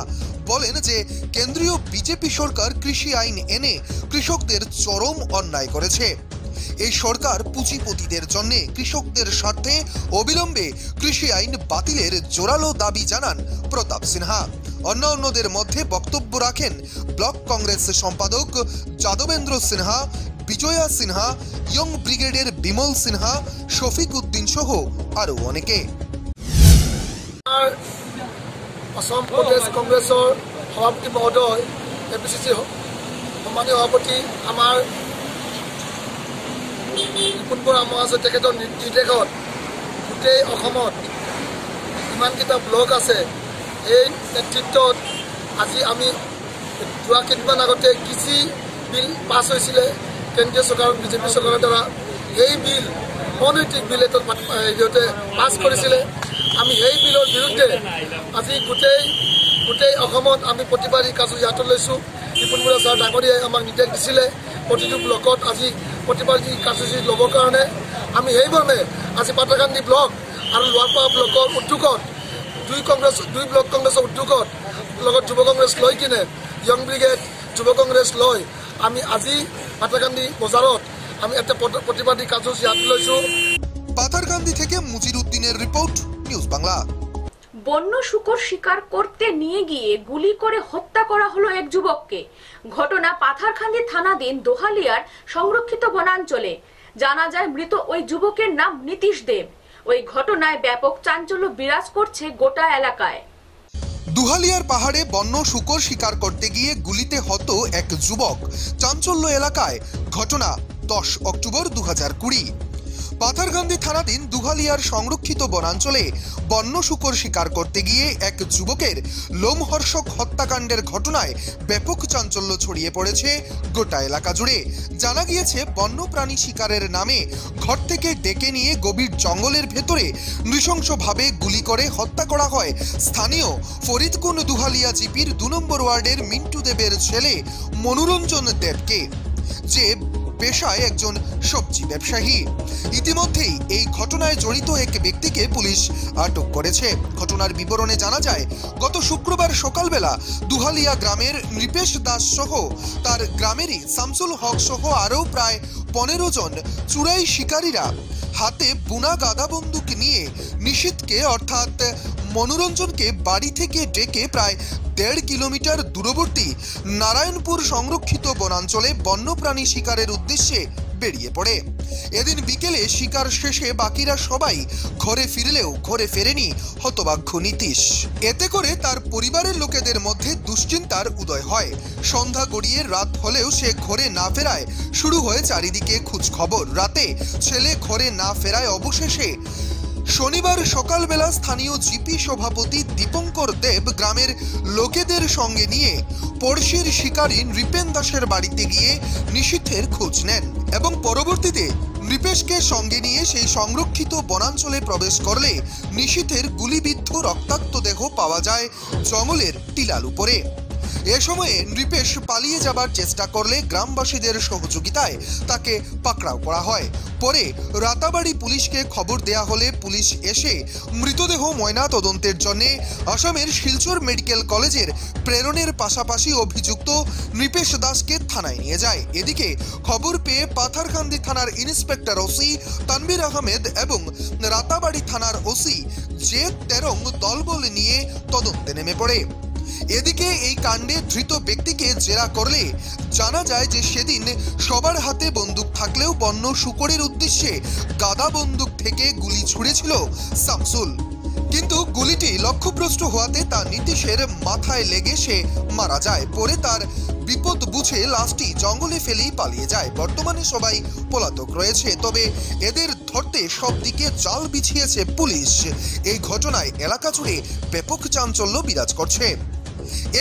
বলেন যে কেন্দ্রীয় বিজেপি সরকার কৃষি আইন এনে কৃষকদের চরম অন্যায় করেছে। এই সরকার পুঁজিপতিদের জন্য কৃষকদের স্বার্থে অবিলম্বে কৃষি আইন বাতিলের জোরালো দাবি জানান প্রতাপ সিনহা। অন্যান্যদের মধ্যে বক্তব্য রাখেন ব্লক কংগ্রেস সম্পাদক যাদবেন্দ্র সিনহা, বিজয়া সিনহা, ইয়ং ব্রিগেডের বিমল সিনহা, শফিক উদ্দিন সহ আরো অনেকে। অসম প্রদেশ কংগ্রেছৰ সভাপতি মহোদয় এপিচিচি সম্মানীয় সভাপতি আমাৰ নিপুণ বৰা মহাশয়, তেখেতৰ নিৰ্দেশত গোটেই অসমত ইমানকেইটা ব্লক আছে, এই নেতৃত্বত আজি আমি যোৱা কেইদিনমান আগতে কৃষি বিল পাছ হৈছিলে কেন্দ্ৰীয় চৰকাৰ বিজেপি চৰকাৰৰ দ্বাৰা। এই বিল অনৈতিক বিল এটা সিহঁতে পাছ কৰিছিলে। আমি সেই বিলৰ বিৰুদ্ধে আজি গোটেই অসমত আমি প্ৰতিবাদী কাৰ্যসূচী হাতত লৈছোঁ। বিপুল বৰুৱা ছাৰ ডাঙৰীয়াই আমাক নিৰ্দেশ দিছিলে প্ৰতিটো ব্লকত আজি প্ৰতিবাদী কাৰ্যসূচী ল'বৰ কাৰণে। আমি সেইমৰ্মে আজি পাটাকান্দি ব্লক আৰু লোৱাৰপাৰা ব্লকৰ উদ্যোগত দুই ব্লক কংগ্ৰেছৰ উদ্যোগত লগত যুৱ কংগ্ৰেছ লৈ কিনে য়ং ব্ৰিগেড যুৱ কংগ্ৰেছ লৈ আমি আজি পাটাকান্দি বজাৰত আমি এটা প্ৰতিবাদী কাৰ্যসূচী হাত লৈছোঁ। পাথারকান্দি থেকে মুজির উদ্দিনের রিপোর্ট, নিউজ বাংলা। বন্য শূকর শিকার করতে নিয়ে গিয়ে গুলি করে হত্যা করা হলো এক যুবককে। ঘটনা পাথারকান্দি থানাধীন দোহালিয়ার সংরক্ষিত বনাঞ্চলে। জানা যায় মৃত ওই যুবকের নাম নীতিশ দেব। ওই ঘটনায় ব্যাপক চাঞ্চল্য বিরাজ করছে গোটা এলাকায়। দুহালিয়ার পাহাড়ে বন্য শূকর শিকার করতে গিয়ে গুলিতে হত এক যুবক। চাঞ্চল্য এলাকায়। ঘটনা 10 অক্টোবর 2020। পাথারকান্দি থানাধীন দুহালিয়ার সংরক্ষিত বনাঞ্চলে বন্য শূকর শিকার করতে গিয়ে এক যুবকের লোমহর্ষক হত্যাকাণ্ডের ঘটনায় ব্যাপক চাঞ্চল্য ছড়িয়ে পড়েছে গোটা এলাকা জুড়ে। জানা গিয়েছে বন্যপ্রাণী শিকারের নামে ঘর থেকে ডেকে নিয়ে গভীর জঙ্গলের ভেতরে নৃশংসভাবে গুলি করে হত্যা করা হয় স্থানীয় ফরিদকুন্ড দুহালিয়া জিপির 2 নম্বর ওয়ার্ডের মিন্টু দেবের ছেলে মনোরঞ্জন দেবকে, যে পেশায় একজন সবজি ব্যবসায়ী। ইতিমধ্যেই এই ঘটনায় জড়িত এক ব্যক্তিকে পুলিশ আটক করেছে। ঘটনার বিবরণে জানা যায়, গত শুক্রবার সকালবেলা দুহালিয়া গ্রামের নৃপেশ দাস সহ তার গ্রামেরই শামসুল হক সহ আরও প্রায় 15 জন চুরাই শিকারীরা হাতে বুনা গাদা বন্দুক নিয়ে নিশীথকে অর্থাৎ মনোরঞ্জনকে বাড়ি থেকে ডেকে প্রায় 1.5 কিলোমিটার দূরবর্তী নারায়ণপুর সংরক্ষিত বনাঞ্চলে বন্যপ্রাণী শিকারের উদ্দেশ্যে বেরিয়ে পড়ে। এদিন বিকেলে শিকার শেষে বাকিরা সবাই ঘরে ফিরলেও ঘরে ফেরেনি হতভাগ্য নীতিশ। এতে করে তার পরিবারের লোকেদের মধ্যে দুশ্চিন্তার উদয় হয়। সন্ধ্যা গড়িয়ে রাত হলেও সে ঘরে না ফেরায় শুরু হয় চারিদিকে খোঁজ খবর। রাতে ছেলে ঘরে না ফেরায় অবশেষে শনিবার সকালবেলা স্থানীয় জিপি সভাপতি দীপঙ্কর দেব গ্রামের লোকেদের সঙ্গে নিয়ে পড়শির শিকারী নৃপেন দাসের বাড়িতে গিয়ে নিশীথের খোঁজ নেন এবং পরবর্তীতে নৃপেশকে সঙ্গে নিয়ে সেই সংরক্ষিত বনাঞ্চলে প্রবেশ করলে নিশীথের গুলিবিদ্ধ রক্তাক্ত দেহ পাওয়া যায় জঙ্গলের টিলার উপরে। এ সময়ে নৃপেশ পালিয়ে যাবার চেষ্টা করলে গ্রামবাসীদের সহযোগিতায় তাকে পাকড়াও করা হয়। পরে রাতাবাড়ি পুলিশকে খবর দেয়া হলে পুলিশ এসে মৃতদেহ ময়না তদন্তের জন্য আসামের শিলচর মেডিকেল কলেজের প্রেরণের পাশাপাশি অভিযুক্ত নৃপেশ দাসকে থানায় নিয়ে যায়। এদিকে খবর পেয়ে পাথারকান্দি থানার ইন্সপেক্টর ওসি তানভীর আহমেদ এবং রাতাবাড়ি থানার ওসি জে তেরং দলবল নিয়ে তদন্তে নেমে পড়ে। এদিকে এই কাণ্ডে ধৃত ব্যক্তিকে জেরা করলে জানা যায় যে সেদিন সবার হাতে বন্দুক থাকলেও বন্য শূকরের উদ্দেশ্যে গাদা বন্দুক থেকে গুলি ছুড়েছিল শামসুল, কিন্তু গুলিটি লক্ষ্যভ্রষ্ট হওয়াতে তা নীতিশের মাথায় লেগে সে মারা যায়। পরে তার বিপদ বুঝে লাশটি জঙ্গলে ফেলেই পালিয়ে যায়। বর্তমানে সবাই পলাতক রয়েছে, তবে এদের ধরতে সব দিকে জাল বিছিয়েছে পুলিশ। এই ঘটনায় এলাকা জুড়ে ব্যাপক চাঞ্চল্য বিরাজ করছে।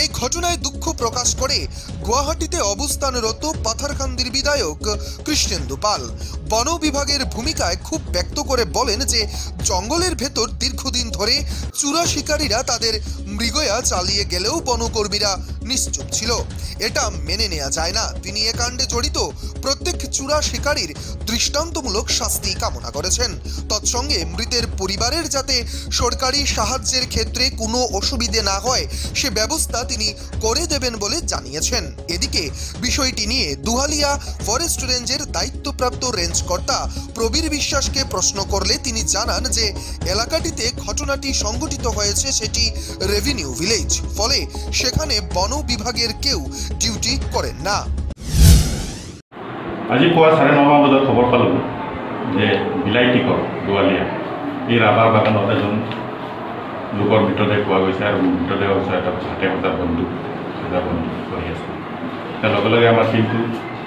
এই ঘটনায় দুঃখ প্রকাশ করে গুয়াহাটিতে অবস্থানরত পাথারকান্দির বিধায়ক কৃষ্ণেন্দু পাল বন বিভাগের ভূমিকায় খুব ব্যক্ত করে বলেন যে জঙ্গলের ভেতর দীর্ঘদিন ধরে চূড়া শিকারীরা তাদের মৃগয়া চালিয়ে গেলেও বনকর্মীরা নিশ্চুপ ছিল। এটা মেনে নেওয়া যায় না। তিনি এ কাণ্ডে জড়িত প্রত্যেক চূড়া শিকারীর দৃষ্টান্তমূলক শাস্তি কামনা করেছেন। তৎসঙ্গে মৃতের পরিবারের যাতে সরকারি সাহায্যের ক্ষেত্রে কোনো অসুবিধে না হয় সে ব্যবস্থা তিনি করে দেবেন বলে জানিয়েছেন। এদিকে বিষয়টি নিয়ে দুহালিয়া ফরেস্ট রেঞ্জের দায়িত্বপ্রাপ্ত রেঞ্জ কর্তা প্রবীর বিশ্বাসকে প্রশ্ন করলে তিনি জানান যে এলাকাটিতে ঘটনাটি সংঘটিত হয়েছে সেটি রেভিনিউ ভিলেজ, ফলে সেখানে বন বিভাগের কেউ ডিউটি করেন না। আজি পুৱা 9:30 বজাত খবৰ পালোঁ যে বিলাইটিকৰ দুৱালিয়া এই ৰাবাৰ বাগানত এজন লোকৰ মৃতদেহ পোৱা গৈছে আৰু মৃতদেহ হৈছে এটা হাতে সজা বন্দুক কৰি আছে। তাৰ লগে লগে আমাৰ টিমটো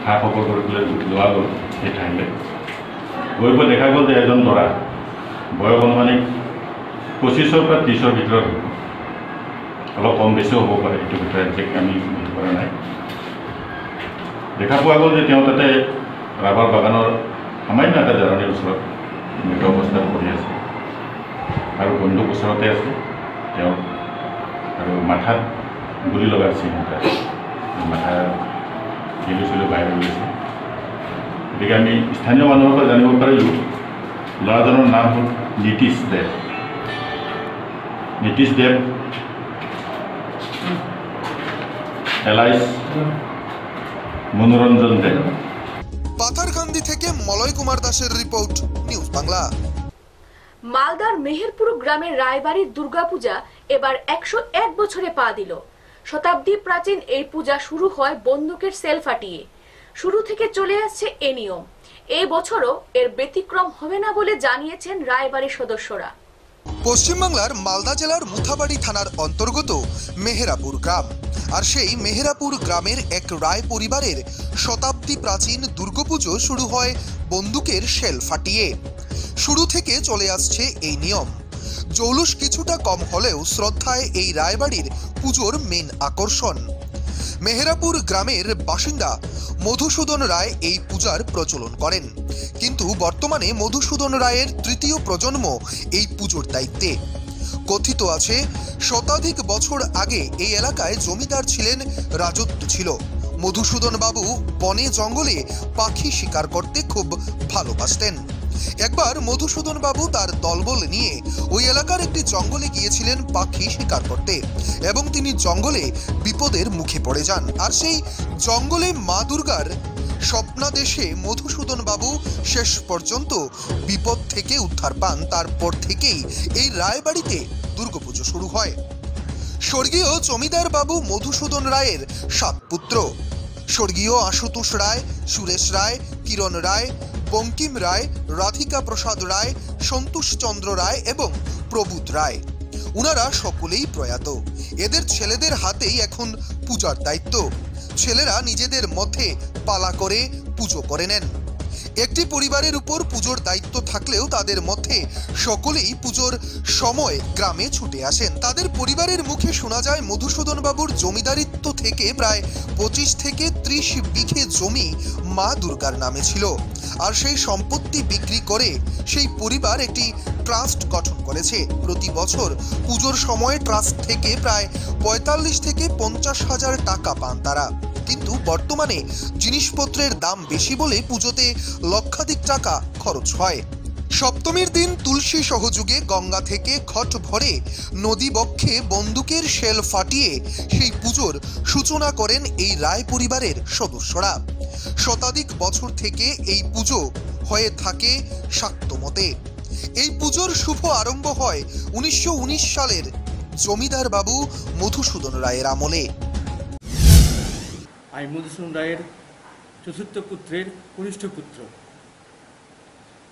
খা খবৰ কৰি পেলাই লোৱা গ'ল সেই ঠাইলৈ। গৈ পেলাই দেখা গ'ল যে এজন ল'ৰা বয়স অনুমানিক 25-ৰ পৰা 30-ৰ ভিতৰত হ'ব, অলপ কম বেছিও হ'ব পাৰে, এইটো ভিতৰত একজেক্ট আমি কৰা নাই। দেখা পোৱা গ'ল যে তেওঁ তাতে ৰাবাৰ বাগানৰ সামান্য এটা জাৰণিৰ ওচৰত মৃত অৱস্থাত পৰি আছে আৰু বন্দুক ওচৰতে আছে তেওঁৰ আৰু মাথাত গুলি লগাৰ চিন এটা মাথাৰ গিলি চিলি বাহিৰ ওলাইছে। গতিকে আমি স্থানীয় মানুহৰ পৰা জানিব পাৰিলোঁ ল'ৰাজনৰ নাম হ'ল নীতিশ দেৱ এলাইস মনোরঞ্জন দেব। পাথারকান্দি থেকে মলয় কুমার দাসের রিপোর্ট, নিউজ বাংলা। মালদার মেহেরপুর গ্রামের রায়বাড়ির দুর্গাপূজা এবার 101 বছরে পা দিল। শতাব্দী প্রাচীন এই পূজা শুরু হয় বন্দুকের সেল ফাটিয়ে। শুরু থেকে চলে আসছে এই নিয়ম। এই বছরও এর ব্যতিক্রম হবে না বলে জানিয়েছেন রায়বাড়ির সদস্যরা। পশ্চিমবাংলার মালদা জেলার মুথাবাড়ি থানার অন্তর্গত মেহেরাপুর গ্রাম, আর সেই মেহেরাপুর গ্রামের এক রায় পরিবারের শতাব্দী প্রাচীন দুর্গাপুজো শুরু হয় বন্দুকের শেল ফাটিয়ে। শুরু থেকে চলে আসছে এই নিয়ম। জৌলুস কিছুটা কম হলেও শ্রদ্ধায় এই রায়বাড়ির পুজোর মেন আকর্ষণ। মেহেরাপুর গ্রামের বাসিন্দা মধুসূদন রায় এই পূজার প্রচলন করেন, কিন্তু বর্তমানে মধুসূদন রায়ের তৃতীয় প্রজন্ম এই পুজোর দায়িত্বে। কথিত আছে শতাধিক বছর আগে এই এলাকায় জমিদার ছিলেন, রাজত্ব ছিল। মধুসূদন বাবু বনে জঙ্গলে পাখি শিকার করতে খুব ভালোবাসতেন। একবার মধুসূদন বাবু তার দলবল নিয়ে ওই এলাকার একটি জঙ্গলে গিয়েছিলেন পাখি শিকার করতে, এবং তিনি জঙ্গলে বিপদের মুখে পড়ে যান। আর সেই জঙ্গলে মা দুর্গার স্বপ্নাদেশে মধুসূদন বাবু শেষ পর্যন্ত বিপদ থেকে উদ্ধার পান। তারপর থেকেই এই রায়বাড়িতে দুর্গাপুজো শুরু হয়। স্বর্গীয় জমিদার বাবু মধুসূদন রায়ের 7 পুত্র, স্বর্গীয় আশুতোষ রায়, সুরেশ রায়, কিরণ রায়, বঙ্কিম রায়, রাধিকা প্রসাদ রায়, সন্তোষ চন্দ্র রায় এবং প্রবুত রায়। উনারা সকলেই প্রয়াত। এদের ছেলেদের হাতেই এখন পূজার দায়িত্ব। ছেলেরা নিজেদের মধ্যে পালা করে পুজো করে নেন। একটি পরিবারের উপর পুজোর দায়িত্ব থাকলেও তাদের মধ্যে সকলেই পুজোর সময় গ্রামে ছুটে আসেন। তাদের পরিবারের মুখে শোনা যায় মধুসূদন বাবুর জমিদারিত্ব থেকে প্রায় 25 থেকে 30 বিঘে জমি মা দুর্গার নামে ছিল, আর সেই সম্পত্তি বিক্রি করে সেই পরিবার একটি ট্রাস্ট গঠন করেছে। প্রতি বছর পুজোর সময় ট্রাস্ট থেকে প্রায় 45 থেকে 50 হাজার টাকা পান তারা। কিন্তু বর্তমানে জিনিসপত্রের দাম বেশি বলে পুজোতে লক্ষাধিক টাকা খরচ হয়। সপ্তমীর দিন তুলসী সহযোগে গঙ্গা থেকে ঘট ভরে নদী বক্ষে বন্দুকের শেল ফাটিয়ে সেই পুজোর সূচনা করেন এই রায় পরিবারের সদস্যরা। শতাধিক বছর থেকে এই পুজো হয়ে থাকে শাক্ত মতে। এই পুজোর শুভ আরম্ভ হয় 1919 সালের জমিদার বাবু মধুসূদন রায়ের আমলে। আমি মধুসূদন রায়ের চতুর্থ পুত্রের কনিষ্ঠ পুত্র।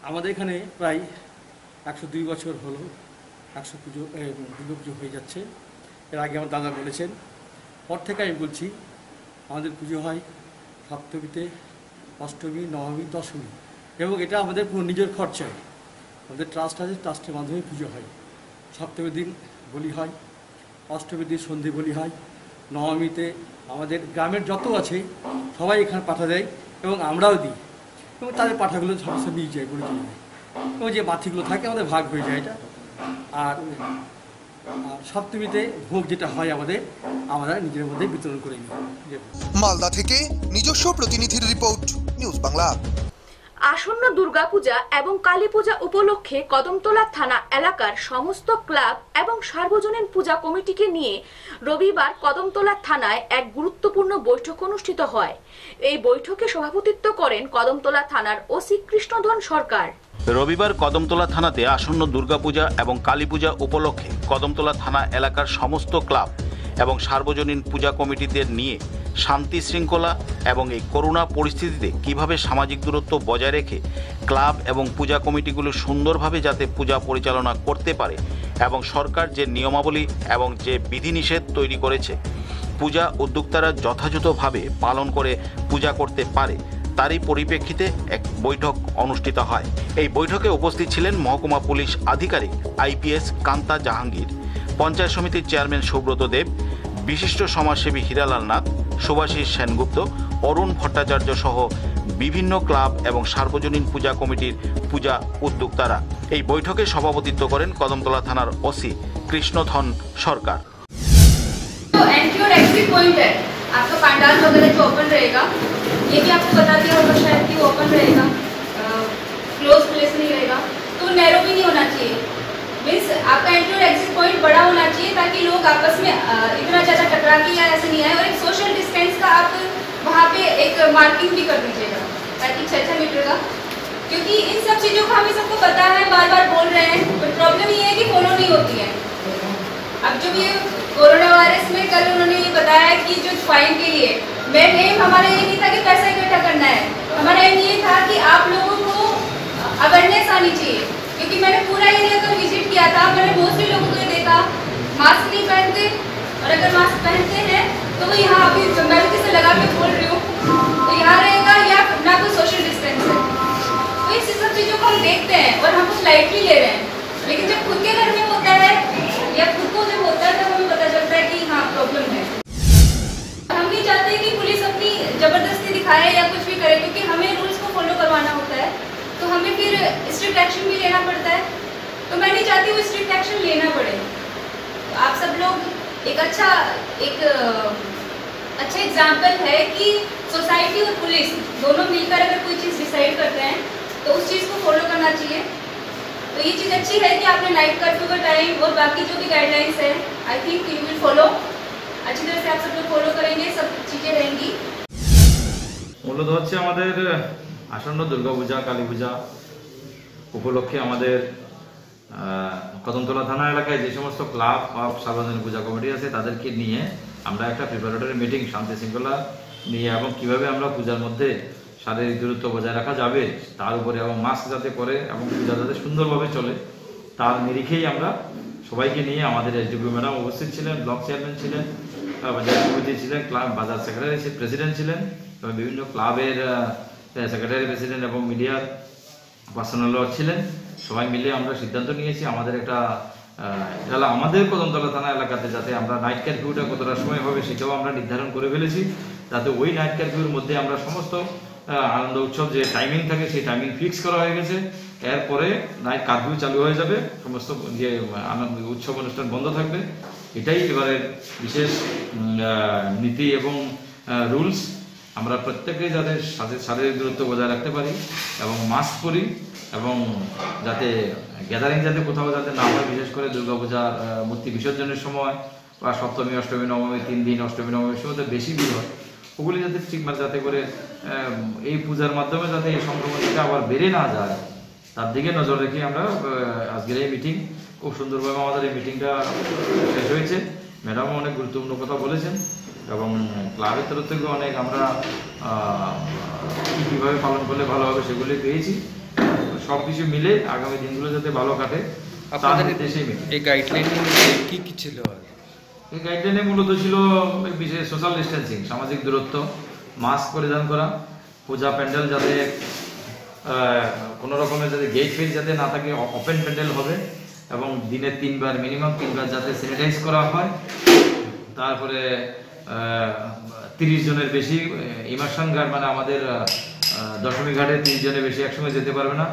আমাদের এখানে প্রায় 102 বছর হলো 100 পুজো দুর্গাপুজো হয়ে যাচ্ছে। এর আগে আমার দাদা বলেছেন, পর থেকে আমি বলছি আমাদের পুজো হয় সপ্তমীতে, অষ্টমী, নবমী, দশমী, এবং এটা আমাদের পুরো নিজের খরচায়। আমাদের ট্রাস্ট আছে, ট্রাস্টের মাধ্যমে পুজো হয়। সপ্তমীর দিন বলি হয়, অষ্টমীর দিন সন্ধে বলি হয়, নবমীতে আমাদের গ্রামের যত আছে সবাই এখানে পাঠা দেয় এবং আমরাও দিই, এবং তাদের পাঠাগুলো সমস্ত নিয়ে যায়, বলে চলে যায়, এবং যে মাথিগুলো থাকে আমাদের ভাগ হয়ে যায় এটা। আর সপ্তমীতে ভোগ যেটা হয় আমাদের, আমরা নিজের মধ্যে বিতরণ করে নিই। মালদা থেকে নিজস্ব প্রতিনিধির রিপোর্ট, নিউজ বাংলা। আসন্ন দুর্গাপূজা এবং কালী পূজা উপলক্ষে কদমতলা থানা এলাকার সমস্ত ক্লাব এবং সার্বজনীন পূজা কমিটিকে নিয়ে রবিবার কদমতলা থানায় এক গুরুত্বপূর্ণ বৈঠক অনুষ্ঠিত হয়। এই বৈঠকে সভাপতিত্ব করেন কদমতলা থানার ওসি কৃষ্ণধন সরকার। রবিবার কদমতলা থানাতে আসন্ন দুর্গাপূজা এবং কালী পূজা উপলক্ষে কদমতলা থানা এলাকার সমস্ত ক্লাব এবং সার্বজনীন পূজা কমিটিদের নিয়ে শান্তি শৃঙ্খলা এবং এই করোনা পরিস্থিতিতে কিভাবে সামাজিক দূরত্ব বজায় রেখে ক্লাব এবং পূজা কমিটিগুলো সুন্দরভাবে যাতে পূজা পরিচালনা করতে পারে এবং সরকার যে নিয়মাবলী এবং যে বিধিনিষেধ তৈরি করেছে পূজা উদ্যোক্তারা যথাযথভাবে পালন করে পূজা করতে পারে, তারই পরিপ্রেক্ষিতে এক বৈঠক অনুষ্ঠিত হয়। এই বৈঠকে উপস্থিত ছিলেন মহকুমা পুলিশ আধিকারিক IPS কান্তা জাহাঙ্গীর, পঞ্চায়েত সমিতির চেয়ারম্যান সুব্রত দেব, বিশিষ্ট সমাজসেবী হীরালাল নাথ, সুভাষিস সেনগুপ্ত, অরুণ ভট্টাচার্য সহ বিভিন্ন ক্লাব এবং সার্বজনীন পূজা কমিটির পূজা উদ্যোক্তারা। এই বৈঠকে সভাপতিত্ব করেন কদমতলা থানার ওসি কৃষ্ণধন সরকার। एंट्री और एग्जिट पॉइंट है आपका पंडाल वगैरह जो ओपन रहेगा, ये भी आपको बता दिया होगा शायद कि वो ओपन रहेगा, क्लोज प्लेस नहीं रहेगा, तो नैरो भी नहीं होना चाहिए। मीन्स आपका एंट्री और एग्जिट पॉइंट बड़ा होना चाहिए ताकि लोग आपस में इतना ज़्यादा टकरा के या ऐसे नहीं आए। और एक सोशल डिस्टेंस का आप वहाँ पे एक मार्किंग भी कर दीजिएगा ताकि 6 मीटर का, क्योंकि इन सब चीज़ों का हमें सबको पता है, बार बार बोल रहे हैं, बट प्रॉब्लम ये है कि फॉलो नहीं होती है। अब जब ये कोरोना वायरस में कल उन्होंने ये बताया कि जो फाइन के लिए मेन एम हमारा ये नहीं था कि पैसा इकट्ठा करना है, हमारा एम ये था कि आप लोगों को अवेयरनेस आनी चाहिए। क्योंकि मैंने पूरा एरिया का विजिट किया था, मैंने मोस्टली लोगों को ये देखा मास्क नहीं पहनते, और अगर मास्क पहनते हैं तो वो यहाँ अभी मैं किसे लगा के बोल रही हूँ तो यहाँ रहेगा या ना कोई सोशल डिस्टेंस है। तो इस सब चीज़ों को हम देखते हैं और हम कुछ लाइटली ले रहे हैं, लेकिन जब खुद के घर में होता है या खुद को जब होता है तब हमें पता चलता है कि हाँ प्रॉब्लम है। हम नहीं चाहते कि पुलिस अपनी जबरदस्ती दिखाए या कुछ भी करे, क्योंकि हमें रूल्स को फॉलो करवाना होता है, तो हमें फिर स्ट्रिक्ट एक्शन भी लेना पड़ता है। तो मैं नहीं चाहती वो स्ट्रिक्ट एक्शन लेना पड़े। तो आप सब लोग एक अच्छा एग्जाम्पल है कि सोसाइटी और पुलिस दोनों मिलकर अगर कोई चीज़ डिसाइड करते हैं तो उस चीज़ को फॉलो करना चाहिए। तो ये चीज़ अच्छी है कि आपने नाइट कर्फ्यू का टाइम और बाकी जो भी गाइडलाइंस है I think you will follow, अच्छी तरह से आप सब लोग फॉलो करेंगे, सब चीज़ें रहेंगी। মূলত হচ্ছে আমাদের আসন্ন দুর্গাপূজা কালী পূজা উপলক্ষে আমাদের কদমতলা থানা এলাকায় যে সমস্ত ক্লাব বা সার্বজনীন পূজা কমিটি আছে তাদেরকে নিয়ে আমরা একটা প্রিপারেটরি মিটিং শান্তি শৃঙ্খলা নিয়ে এবং কিভাবে আমরা পূজার মধ্যে শারীরিক দূরত্ব বজায় রাখা যাবে তার উপরে এবং মাস্ক যাতে করে এবং পূজা যাতে সুন্দরভাবে চলে তার নিরিখেই আমরা সবাইকে নিয়ে আমাদের এসডিপিও ম্যাডাম উপস্থিত ছিলেন, ব্লক চেয়ারম্যান ছিলেন, বাজার সমিতি ছিলেন, ক্লাব বাজার সেক্রেটারি প্রেসিডেন্ট ছিলেন এবং বিভিন্ন ক্লাবের সেক্রেটারি প্রেসিডেন্ট এবং মিডিয়ার পার্সোনালও ছিলেন। সবাই মিলে আমরা সিদ্ধান্ত নিয়েছি আমাদের একটা আমাদের কদমতলা থানা এলাকাতে যাতে আমরা নাইট কারফিউটা কতটা সময় হবে সেটাও আমরা নির্ধারণ করে ফেলেছি, যাতে ওই নাইট কারফিউর মধ্যে আমরা সমস্ত আনন্দ উৎসব যে টাইমিং থাকে সেই টাইমিং ফিক্স করা হয়ে গেছে। এরপরে নাইট কারফিউ চালু হয়ে যাবে, সমস্ত যে আনন্দ উৎসব অনুষ্ঠান বন্ধ থাকবে। এটাই এবারের বিশেষ নীতি এবং রুলস। আমরা প্রত্যেকেই যাতে শারীরিক দূরত্ব বজায় রাখতে পারি এবং মাস্ক পরি এবং যাতে গ্যাদারিং যাতে কোথাও যাতে না হয়, বিশেষ করে দুর্গাপূজার মূর্তি বিসর্জনের সময় বা সপ্তমী অষ্টমী নবমী 3 দিন অষ্টমী নবমীর সময় বেশি ভিড় হয়, ওগুলি যাতে ঠিকমতো যাতে করে এই পূজার মাধ্যমে যাতে এই সংক্রমণটা আবার বেড়ে না যায় তার দিকে নজর রেখে আমরা আজকের এই মিটিং খুব সুন্দরভাবে আমাদের এই মিটিংটা শেষ হয়েছে। ম্যাডামও অনেক গুরুত্বপূর্ণ কথা বলেছেন এবং ক্লাবের তরফ থেকে অনেক আমরা কীভাবে পালন করলে ভালো হবে সেগুলি পেয়েছি। সব কিছু মিলে আগামী দিনগুলো যাতে ভালো কাটে তার দেশে এই গাইডলাইন কি কি ছিল? এই গাইডলাইনে মূলত ছিল বিশেষ সোশ্যাল ডিস্টেন্সিং, সামাজিক দূরত্ব, মাস্ক পরিধান করা, পূজা প্যান্ডেল যাতে কোনো রকমের যাতে গেট ফেট যাতে না থাকে, ওপেন প্যান্ডেল হবে এবং দিনে 3 বার মিনিমাম 3 বার যাতে স্যানিটাইজ করা হয়। তারপরে 30 জনের বেশি ইমার্শন ঘাট, মানে আমাদের দশমী ঘাটে 30 জনের বেশি একসঙ্গে যেতে পারবে না।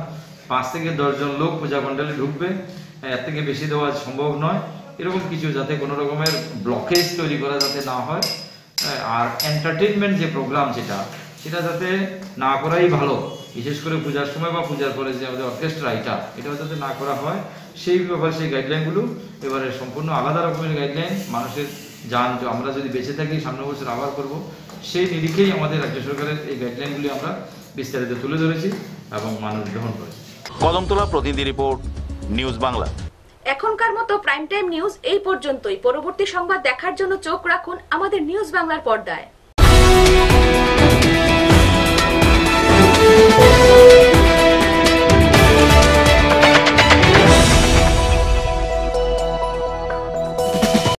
5 থেকে 10 জন লোক পূজা প্যান্ডেলে ঢুকবে, এর থেকে বেশি দেওয়া সম্ভব নয়। এরকম কিছু যাতে কোনো রকমের ব্লকেজ তৈরি করা যাতে না হয়। আর এন্টারটেনমেন্ট যে প্রোগ্রাম সেটা যাতে না করাই ভালো, বিশেষ করে পূজার সময় বা পূজার পরে যে আমাদের অর্কেস্ট্রা এটাও যাতে না করা হয় সেই ব্যাপারে সেই গাইডলাইনগুলো এবারে সম্পূর্ণ আলাদা রকমের গাইডলাইন। মানুষের যান আমরা যদি বেঁচে থাকি সামনে বছর আবার করব, সেই নিরিখেই আমাদের রাজ্য সরকারের এই গাইডলাইনগুলি আমরা বিস্তারিত তুলে ধরেছি এবং মানুষ গ্রহণ করেছি। কদমতলা প্রতিনিধি রিপোর্ট, নিউজ বাংলা। এখনকার মতো প্রাইম টাইম নিউজ এই পর্যন্তই। পরবর্তী সংবাদ দেখার জন্য চোখ রাখুন আমাদের নিউজ বাংলার পর্দায়।